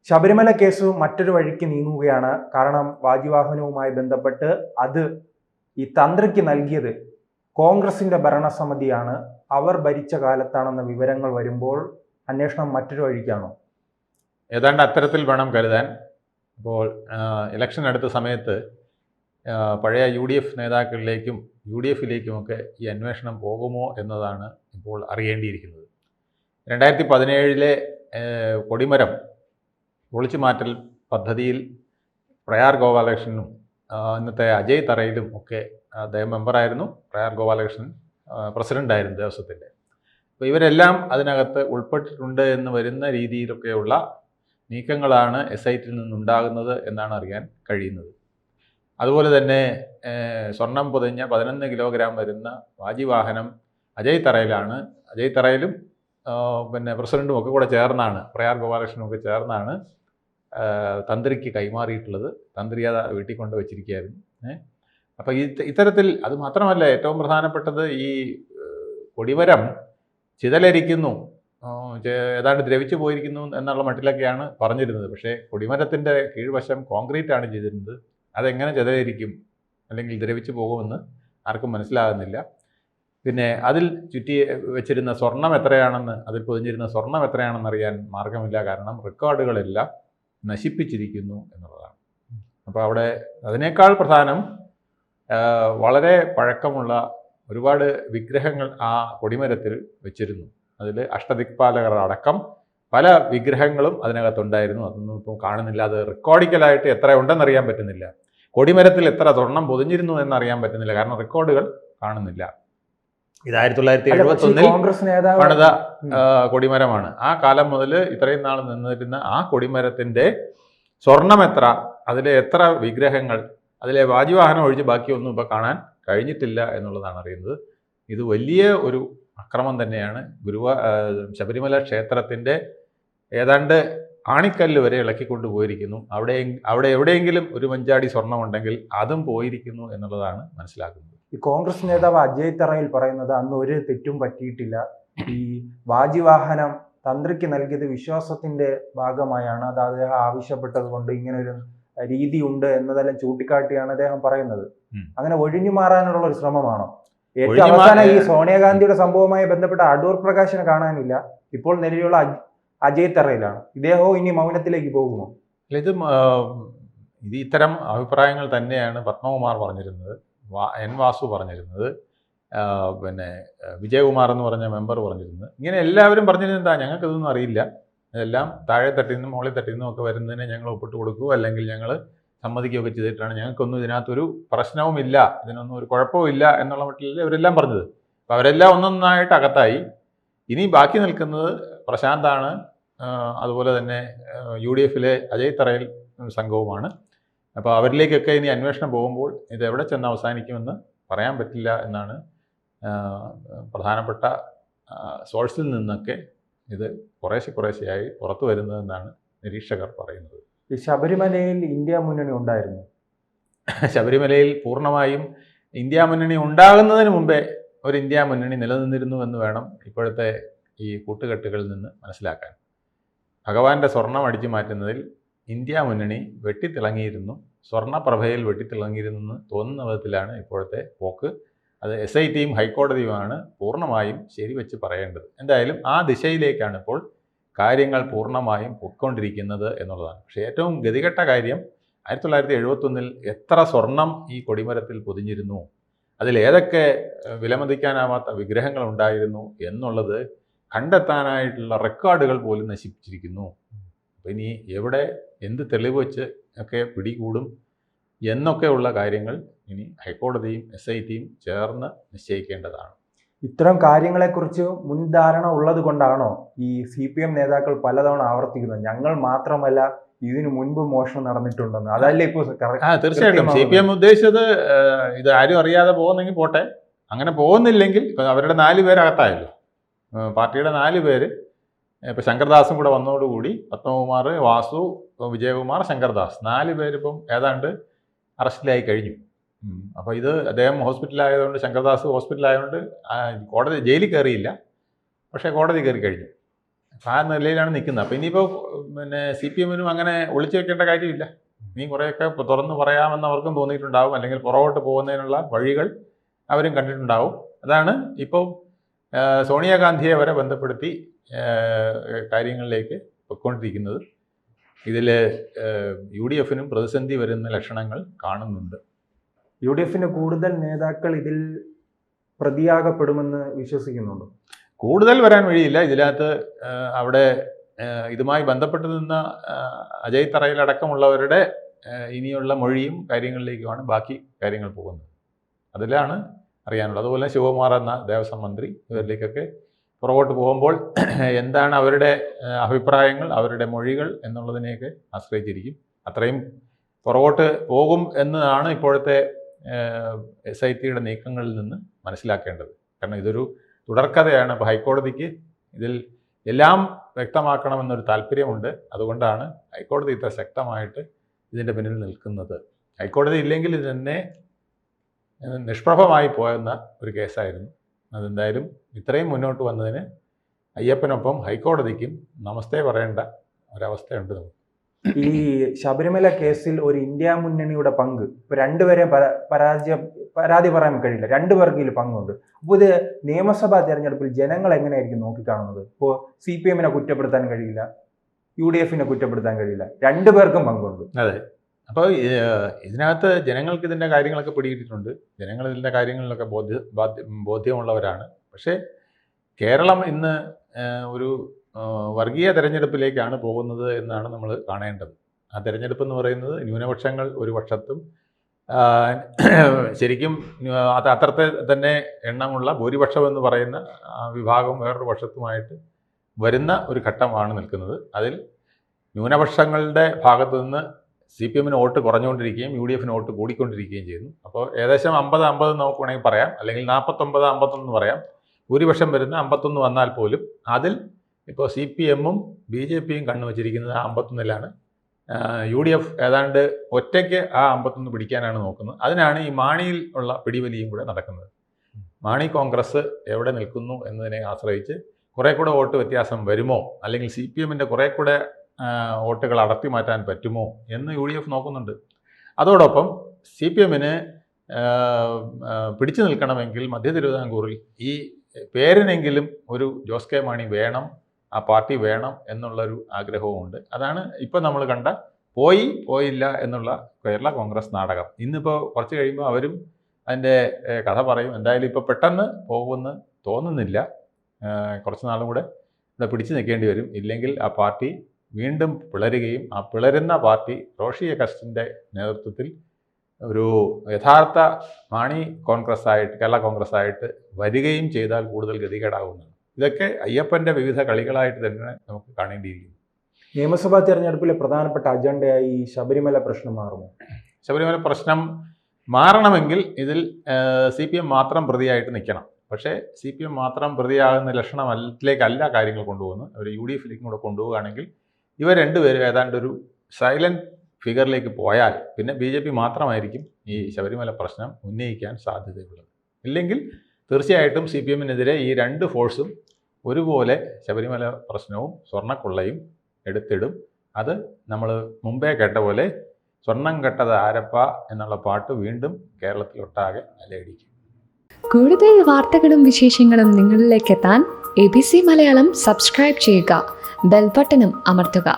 Sabarimala case മറ്റൊരു വഴിക്ക് നീങ്ങുകയാണ്. കാരണം വാജിവാഹനവുമായി ബന്ധപ്പെട്ട് അത് ഈ തന്ത്രിക്ക് നൽകിയത് കോൺഗ്രസിന്റെ ഭരണസമിതിയാണ്. അവർ ഭരിച്ച കാലത്താണെന്ന വിവരങ്ങൾ വരുമ്പോൾ അന്വേഷണം മറ്റൊരു വഴിക്കാണോ? ഏതാണ്ട് അത്തരത്തിൽ വേണം കരുതാൻ. ഇപ്പോൾ ഇലക്ഷൻ അടുത്ത സമയത്ത് പഴയ UDF നേതാക്കളിലേക്കും UDFിലേക്കുമൊക്കെ ഈ അന്വേഷണം പോകുമോ എന്നതാണ് ഇപ്പോൾ അറിയേണ്ടിയിരിക്കുന്നത്. 2017 കൊടിമരം പൊളിച്ചു മാറ്റൽ പദ്ധതിയിൽ പ്രയാർ ഗോപാലകൃഷ്ണനും ഇന്നത്തെ അജയ് തറയിലും ഒക്കെ അദ്ദേഹം മെമ്പറായിരുന്നു. പ്രയാർ ഗോപാലകൃഷ്ണൻ പ്രസിഡൻ്റായിരുന്നു ദേവസ്വത്തിൻ്റെ. അപ്പോൾ ഇവരെല്ലാം അതിനകത്ത് ഉൾപ്പെട്ടിട്ടുണ്ട് എന്ന് വരുന്ന രീതിയിലൊക്കെയുള്ള നീക്കങ്ങളാണ് SITയിൽ നിന്നുണ്ടാകുന്നത് എന്നാണ് അറിയാൻ കഴിയുന്നത്. അതുപോലെ തന്നെ സ്വർണം പൊതിഞ്ഞ 11 കിലോഗ്രാം വരുന്ന വാജിവാഹനം അജയ് തറയിലാണ്. അജയ് തറയിലും പ്രസിഡൻറ്റും ഒക്കെ കൂടെ ചേർന്നാണ്, പ്രയാർ ഗോപാലകൃഷ്ണനും ഒക്കെ ചേർന്നാണ് തന്ത്രിക്ക് കൈമാറിയിട്ടുള്ളത്. തന്ത്രി അത് വീട്ടിൽ കൊണ്ട് വെച്ചിരിക്കുകയായിരുന്നു. അപ്പോൾ ഇത്തരത്തിൽ അത് മാത്രമല്ല, ഏറ്റവും പ്രധാനപ്പെട്ടത് ഈ കൊടിമരം ചിതലരിക്കുന്നു, ഏതാണ്ട് ദ്രവിച്ചു പോയിരിക്കുന്നു എന്നുള്ള മട്ടിലൊക്കെയാണ് പറഞ്ഞിരുന്നത്. പക്ഷേ കൊടിമരത്തിൻ്റെ കീഴ്വശം കോൺക്രീറ്റ് ആണ് ചെയ്തിരുന്നത്. അതെങ്ങനെ ചിതലരിക്കും അല്ലെങ്കിൽ ദ്രവിച്ചു പോകുമെന്ന് ആർക്കും മനസ്സിലാകുന്നില്ല. പിന്നെ അതിൽ ചുറ്റി വെച്ചിരുന്ന സ്വർണം എത്രയാണെന്ന്, അതിൽ പൊതിഞ്ഞിരുന്ന സ്വർണം എത്രയാണെന്ന് അറിയാൻ മാർഗമില്ല. കാരണം റെക്കോർഡുകളെല്ലാം നശിപ്പിച്ചിരിക്കുന്നു എന്നുള്ളതാണ്. അപ്പോൾ അവിടെ അതിനേക്കാൾ പ്രധാനം വളരെ പഴക്കമുള്ള ഒരുപാട് വിഗ്രഹങ്ങൾ ആ കൊടിമരത്തിൽ വെച്ചിരുന്നു. അതിൽ അഷ്ടദിക്പാലകർ അടക്കം പല വിഗ്രഹങ്ങളും അതിനകത്തുണ്ടായിരുന്നു. അതൊന്നും ഇപ്പോൾ കാണുന്നില്ല. അത് റെക്കോർഡിക്കലായിട്ട് എത്ര ഉണ്ടെന്നറിയാൻ പറ്റുന്നില്ല. കൊടിമരത്തിൽ എത്ര സ്വർണം പൊതിഞ്ഞിരുന്നു എന്നറിയാൻ പറ്റുന്നില്ല. കാരണം റെക്കോർഡുകൾ കാണുന്നില്ല. ഇത് 1971 പണിത കൊടിമരമാണ്. ആ കാലം മുതൽ ഇത്രയും നാൾ നിന്നിരുന്ന ആ കൊടിമരത്തിൻ്റെ സ്വർണം എത്ര, അതിലെ എത്ര വിഗ്രഹങ്ങൾ, അതിലെ വാജിവാഹനം ഒഴിച്ച് ബാക്കിയൊന്നും ഇപ്പോൾ കാണാൻ കഴിഞ്ഞിട്ടില്ല എന്നുള്ളതാണ് അറിയുന്നത്. ഇത് വലിയ ഒരു അക്രമം തന്നെയാണ്. ശബരിമല ക്ഷേത്രത്തിൻ്റെ ഏതാണ്ട് ആണിക്കല്ല് വരെ ഇളക്കിക്കൊണ്ട് പോയിരിക്കുന്നു. അവിടെ എവിടെയെങ്കിലും ഒരു മഞ്ചാടി സ്വർണം ഉണ്ടെങ്കിൽ അതും പോയിരിക്കുന്നു എന്നുള്ളതാണ് മനസ്സിലാക്കുന്നത്. ഈ കോൺഗ്രസ് നേതാവ് അജയ് തറയിൽ പറയുന്നത് അന്ന് ഒരു തെറ്റും പറ്റിയിട്ടില്ല. ഈ വാജിവാഹനം തന്ത്രിക്ക് നൽകിയത് വിശ്വാസത്തിന്റെ ഭാഗമായാണ്, അത് അദ്ദേഹം ആവശ്യപ്പെട്ടത് കൊണ്ട് ഇങ്ങനെ ഒരു രീതി ഉണ്ട് എന്നതെല്ലാം ചൂണ്ടിക്കാട്ടിയാണ് അദ്ദേഹം പറയുന്നത്. അങ്ങനെ ഒഴിഞ്ഞു മാറാനുള്ള ഒരു ശ്രമമാണോ? ഏറ്റവും അവസാനം ഈ സോണിയാഗാന്ധിയുടെ സംഭവവുമായി ബന്ധപ്പെട്ട അടൂർ പ്രകാശിനെ കാണാനില്ല. ഇപ്പോൾ നിലവിലുള്ള അജയ് തറയിലാണ്. ഇദ്ദേഹവും ഇനി മൗനത്തിലേക്ക് പോകുമോ? ഇത് ഇത്തരം അഭിപ്രായങ്ങൾ തന്നെയാണ് പത്മകുമാർ പറഞ്ഞിരുന്നത്, N വാസു പറഞ്ഞിരുന്നത്, വിജയകുമാർ എന്ന് പറഞ്ഞ മെമ്പർ പറഞ്ഞിരുന്നത്. ഇങ്ങനെ എല്ലാവരും പറഞ്ഞിരുന്നത് എന്താ, ഞങ്ങൾക്കിതൊന്നും അറിയില്ല, ഇതെല്ലാം താഴെ തട്ടിൽ നിന്നും മുകളിൽ തട്ടിൽ നിന്നും ഒക്കെ വരുന്നതിനെ ഞങ്ങൾ ഒപ്പിട്ട് കൊടുക്കുകയോ അല്ലെങ്കിൽ ഞങ്ങൾ സമ്മതിക്കുകയൊക്കെ ചെയ്തിട്ടാണ്, ഞങ്ങൾക്കൊന്നും ഇതിനകത്തൊരു പ്രശ്നവുമില്ല, ഇതിനൊന്നും ഒരു കുഴപ്പമില്ല എന്നുള്ള മട്ടിൽ അവരെല്ലാം പറഞ്ഞത്. അപ്പോൾ അവരെല്ലാം ഒന്നൊന്നായിട്ട് അകത്തായി. ഇനി ബാക്കി നിൽക്കുന്നത് പ്രശാന്താണ്, അതുപോലെ തന്നെ UDFിലെ അജയ് തറയിൽ സംഘവുമാണ്. അപ്പോൾ അവരിലേക്കൊക്കെ ഇനി അന്വേഷണം പോകുമ്പോൾ ഇത് എവിടെ ചെന്ന് അവസാനിക്കുമെന്ന് പറയാൻ പറ്റില്ല എന്നാണ് പ്രധാനപ്പെട്ട സോഴ്സിൽ നിന്നൊക്കെ ഇത് കുറേശ്ശെയായി പുറത്തു വരുന്നതെന്നാണ് നിരീക്ഷകർ പറയുന്നത്. ഈ ശബരിമലയിൽ ഇന്ത്യ മുന്നണി ഉണ്ടായിരുന്നു. ശബരിമലയിൽ പൂർണ്ണമായും ഇന്ത്യ മുന്നണി ഉണ്ടാകുന്നതിന് മുമ്പേ ഒരു ഇന്ത്യ മുന്നണി നിലനിന്നിരുന്നു എന്ന് വേണം ഇപ്പോഴത്തെ ഈ കൂട്ടുകെട്ടുകളിൽ നിന്ന് മനസ്സിലാക്കാൻ. ഭഗവാന്റെ സ്വർണം അടിച്ചു മാറ്റുന്നതിൽ ഇന്ത്യ മുന്നണി വെട്ടിത്തിളങ്ങിയിരുന്നു, സ്വർണ്ണപ്രഭയിൽ വെട്ടിത്തിളങ്ങിയിരുന്നെന്ന് തോന്നുന്ന വിധത്തിലാണ് ഇപ്പോഴത്തെ പോക്ക്. അത് SITയും ഹൈക്കോടതിയുമാണ് പൂർണ്ണമായും ശരിവെച്ച് പറയേണ്ടത്. എന്തായാലും ആ ദിശയിലേക്കാണ് ഇപ്പോൾ കാര്യങ്ങൾ പൂർണ്ണമായും പൊയ്ക്കൊണ്ടിരിക്കുന്നത് എന്നുള്ളതാണ്. പക്ഷേ ഏറ്റവും ഗതികെട്ട കാര്യം 1971 എത്ര സ്വർണം ഈ കൊടിമരത്തിൽ പൊതിഞ്ഞിരുന്നു, അതിലേതൊക്കെ വിലമതിക്കാനാവാത്ത വിഗ്രഹങ്ങൾ ഉണ്ടായിരുന്നു എന്നുള്ളത് കണ്ടെത്താനായിട്ടുള്ള റെക്കോർഡുകൾ പോലും നശിപ്പിച്ചിരിക്കുന്നു. അപ്പോൾ ഇനി എവിടെ എന്ത് തെളിവ് വെച്ച് ഒക്കെ പിടികൂടും എന്നൊക്കെയുള്ള കാര്യങ്ങൾ ഇനി ഹൈക്കോടതിയും SITയും ചേർന്ന് നിശ്ചയിക്കേണ്ടതാണ്. ഇത്തരം കാര്യങ്ങളെക്കുറിച്ച് മുൻധാരണ ഉള്ളത് കൊണ്ടാണോ ഈ CPM നേതാക്കൾ പലതവണ ആവർത്തിക്കുന്നത്, ഞങ്ങൾ മാത്രമല്ല ഇതിനു മുൻപ് മോഷണം നടന്നിട്ടുണ്ടെന്ന്? അതല്ലേ ഇപ്പോൾ? തീർച്ചയായിട്ടും CPM ഉദ്ദേശിച്ചത് ഇത് ആരും അറിയാതെ പോകുന്നെങ്കിൽ പോട്ടെ, അങ്ങനെ പോകുന്നില്ലെങ്കിൽ ഇപ്പം അവരുടെ 4 പേരകത്തായല്ലോ, പാർട്ടിയുടെ 4 പേര്. ഇപ്പോൾ ശങ്കർദാസും കൂടെ വന്നതോടുകൂടി പത്മകുമാർ, വാസു, വിജയകുമാർ, ശങ്കർദാസ് 4 പേരിപ്പം ഏതാണ്ട് അറസ്റ്റിലായി കഴിഞ്ഞു. അപ്പോൾ ഇത് അദ്ദേഹം ഹോസ്പിറ്റലായതുകൊണ്ട്, ശങ്കർദാസ് ഹോസ്പിറ്റലായതുകൊണ്ട് ജയിലിൽ കയറിയില്ല, പക്ഷേ കോടതി കയറി കഴിഞ്ഞു. ആ നിലയിലാണ് നിൽക്കുന്നത്. അപ്പോൾ ഇനിയിപ്പോൾ പിന്നെ CPM അങ്ങനെ ഒളിച്ചു വെക്കേണ്ട കാര്യമില്ല. ഇനി കുറേയൊക്കെ തുറന്ന് പറയാമെന്ന് അവർക്കും തോന്നിയിട്ടുണ്ടാവും, അല്ലെങ്കിൽ പുറകോട്ട് പോകുന്നതിനുള്ള വഴികൾ അവരും കണ്ടിട്ടുണ്ടാവും. അതാണ് ഇപ്പോൾ സോണിയാഗാന്ധിയെ വരെ ബന്ധപ്പെടുത്തി കാര്യങ്ങളിലേക്ക് പൊയ്ക്കൊണ്ടിരിക്കുന്നത്. ഇതിൽ UDF-നും പ്രതിസന്ധി വരുന്ന ലക്ഷണങ്ങൾ കാണുന്നുണ്ട്. UDF കൂടുതൽ നേതാക്കൾ ഇതിൽ പ്രതിയാകപ്പെടുമെന്ന് വിശ്വസിക്കുന്നുണ്ടോ? കൂടുതൽ വരാൻ വഴിയില്ല. ഇതിനകത്ത് അവിടെ ഇതുമായി ബന്ധപ്പെട്ട് നിന്ന അജയ് തറയിലടക്കമുള്ളവരുടെ ഇനിയുള്ള മൊഴിയും കാര്യങ്ങളിലേക്കുമാണ് ബാക്കി കാര്യങ്ങൾ പോകുന്നത്. അതിലാണ് അറിയാനുള്ളത്. അതുപോലെ ശിവകുമാർ എന്ന ദേവസ്വം മന്ത്രി, ഇവരിലേക്കൊക്കെ പുറകോട്ട് പോകുമ്പോൾ എന്താണ് അവരുടെ അഭിപ്രായങ്ങൾ, അവരുടെ മൊഴികൾ എന്നുള്ളതിനെയൊക്കെ ആശ്രയിച്ചിരിക്കും. അത്രയും പുറകോട്ട് പോകും എന്നതാണ് ഇപ്പോഴത്തെ SIT-യുടെ നീക്കങ്ങളിൽ നിന്ന് മനസ്സിലാക്കേണ്ടത്. കാരണം ഇതൊരു തുടർക്കഥയാണ്. അപ്പോൾ ഹൈക്കോടതിക്ക് ഇതിൽ എല്ലാം വ്യക്തമാക്കണമെന്നൊരു താല്പര്യമുണ്ട്. അതുകൊണ്ടാണ് ഹൈക്കോടതി ഇത്ര ശക്തമായിട്ട് ഇതിൻ്റെ പിന്നിൽ നിൽക്കുന്നത്. ഹൈക്കോടതി ഇല്ലെങ്കിൽ ഇത് തന്നെ നിഷ്പ്രഭമായി പോയെന്ന ഒരു കേസായിരുന്നു. അതെന്തായാലും ഇത്രയും മുന്നോട്ട് വന്നതിന് അയ്യപ്പനൊപ്പം ഹൈക്കോടതിക്കും നമസ്തേ പറയേണ്ട ഒരവസ്ഥയുണ്ട് നമുക്ക്. ഈ ശബരിമല കേസിൽ ഒരു ഇന്ത്യ മുന്നണിയുടെ പങ്ക് ഇപ്പൊ രണ്ടുപേരെ പരാതി പറയാൻ കഴിയില്ല, രണ്ടുപേർക്കും പങ്കുണ്ട്. അപ്പോൾ ഇത് നിയമസഭാ തെരഞ്ഞെടുപ്പിൽ ജനങ്ങൾ എങ്ങനെയായിരിക്കും നോക്കിക്കാണുന്നത്? ഇപ്പോൾ CPM-നെ കുറ്റപ്പെടുത്താൻ കഴിയില്ല, UDF-നെ കുറ്റപ്പെടുത്താൻ കഴിയില്ല, രണ്ടുപേർക്കും പങ്കുണ്ട്. അതെ. അപ്പോൾ ഇതിനകത്ത് ജനങ്ങൾക്ക് ഇതിൻ്റെ കാര്യങ്ങളൊക്കെ പിടികിട്ടിട്ടുണ്ട്. ജനങ്ങൾ ഇതിൻ്റെ കാര്യങ്ങളിലൊക്കെ ബോധ്യമുള്ളവരാണ്. പക്ഷേ കേരളം ഇന്ന് ഒരു വർഗീയ തെരഞ്ഞെടുപ്പിലേക്കാണ് പോകുന്നത് എന്നാണ് നമ്മൾ കാണേണ്ടത്. ആ തെരഞ്ഞെടുപ്പ് എന്ന് പറയുന്നത് ന്യൂനപക്ഷങ്ങൾ ഒരു പക്ഷത്തും ശരിക്കും അത് അത്രത്തെ തന്നെ എണ്ണമുള്ള ഭൂരിപക്ഷം എന്ന് പറയുന്ന വിഭാഗം വേറൊരു പക്ഷത്തുമായിട്ട് വരുന്ന ഒരു ഘട്ടമാണ് നിൽക്കുന്നത്. അതിൽ ന്യൂനപക്ഷങ്ങളുടെ ഭാഗത്തു നിന്ന് CPM-ന് വോട്ട് കുറഞ്ഞുകൊണ്ടിരിക്കുകയും UDF-ന് വോട്ട് കൂടിക്കൊണ്ടിരിക്കുകയും ചെയ്യുന്നു. അപ്പോൾ ഏകദേശം 50-50 നമുക്ക് വേണമെങ്കിൽ പറയാം, അല്ലെങ്കിൽ 49-51 പറയാം. ഭൂരിപക്ഷം വരുന്ന 51 വന്നാൽ പോലും അതിൽ ഇപ്പോൾ CPM-ഉം BJP-യും കണ്ണുവച്ചിരിക്കുന്നത് 51-ലാണ്. UDF ഏതാണ്ട് ഒറ്റയ്ക്ക് ആ 51 പിടിക്കാനാണ് നോക്കുന്നത്. അതിനാണ് ഈ മാണിയിൽ ഉള്ള പിടിവലിയും കൂടെ നടക്കുന്നത്. മാണി കോൺഗ്രസ് എവിടെ നിൽക്കുന്നു എന്നതിനെ ആശ്രയിച്ച് കുറേ കൂടെ വോട്ട് വ്യത്യാസം വരുമോ, അല്ലെങ്കിൽ CPM-ൻ്റെ കുറേ കൂടെ വോട്ടുകൾ അടർത്തി മാറ്റാൻ പറ്റുമോ എന്ന് UDF നോക്കുന്നുണ്ട്. അതോടൊപ്പം CPM-ന് പിടിച്ചു നിൽക്കണമെങ്കിൽ മധ്യ തിരുവിതാംകൂറിൽ ഈ പേരിനെങ്കിലും ഒരു ജോസ് കെ മാണി വേണം, ആ പാർട്ടി വേണം എന്നുള്ളൊരു ആഗ്രഹവുമുണ്ട്. അതാണ് ഇപ്പോൾ നമ്മൾ കണ്ട പോയില്ല എന്നുള്ള കേരള കോൺഗ്രസ് നാടകം. ഇന്നിപ്പോൾ കുറച്ച് കഴിയുമ്പോൾ അവരും അതിൻ്റെ കഥ പറയും. എന്തായാലും ഇപ്പോൾ പെട്ടെന്ന് പോകുമെന്ന് തോന്നുന്നില്ല. കുറച്ച് നാളും കൂടെ ഇവിടെ പിടിച്ചു നിൽക്കേണ്ടി വരും. ഇല്ലെങ്കിൽ ആ പാർട്ടി വീണ്ടും പിളരുകയും ആ പിളരുന്ന പാർട്ടി റോഷി അഗസ്റ്റിൻ്റെ നേതൃത്വത്തിൽ ഒരു യഥാർത്ഥ മാണി കോൺഗ്രസ് ആയിട്ട്, കേരള കോൺഗ്രസ് ആയിട്ട് വരികയും ചെയ്താൽ കൂടുതൽ ഗതികേടാകുന്നതാണ്. ഇതൊക്കെ അയ്യപ്പൻ്റെ വിവിധ കളികളായിട്ട് തന്നെ നമുക്ക് കാണേണ്ടിയിരിക്കുന്നു. നിയമസഭാ തെരഞ്ഞെടുപ്പിലെ പ്രധാനപ്പെട്ട അജണ്ടയായി ഈ ശബരിമല പ്രശ്നം മാറുമോ? ശബരിമല പ്രശ്നം മാറണമെങ്കിൽ ഇതിൽ CPM മാത്രം പ്രതിയായിട്ട് നിൽക്കണം. പക്ഷേ CPM മാത്രം പ്രതിയാകുന്ന ലക്ഷണത്തിലേക്കല്ല കാര്യങ്ങൾ കൊണ്ടുപോകുന്നത്. അവർ UDF-ലേക്കും കൂടെ കൊണ്ടുപോവുകയാണെങ്കിൽ ഇവർ രണ്ടുപേരും ഏതാണ്ട് ഒരു സൈലൻറ്റ് ഫിഗറിലേക്ക് പോയാൽ പിന്നെ BJP മാത്രമായിരിക്കും ഈ ശബരിമല പ്രശ്നം ഉന്നയിക്കാൻ സാധ്യതയുള്ളത്. ഇല്ലെങ്കിൽ തീർച്ചയായിട്ടും CPM-നെതിരെ ഈ രണ്ട് ഫോഴ്സും ഒരുപോലെ ശബരിമല പ്രശ്നവും സ്വർണ്ണക്കൊള്ളയും എടുത്തിടും. അത് നമ്മൾ മുമ്പേ കേട്ട പോലെ സ്വർണം കെട്ടത് ആരപ്പ എന്നുള്ള പാട്ട് വീണ്ടും കേരളത്തിലൊട്ടാകെ അലയടിക്കും. കൂടുതൽ വാർത്തകളും വിശേഷങ്ങളും നിങ്ങളിലേക്ക് എത്താൻ ABC മലയാളം സബ്സ്ക്രൈബ് ചെയ്യുക, ബെൽ ബട്ടണും അമർത്തുക.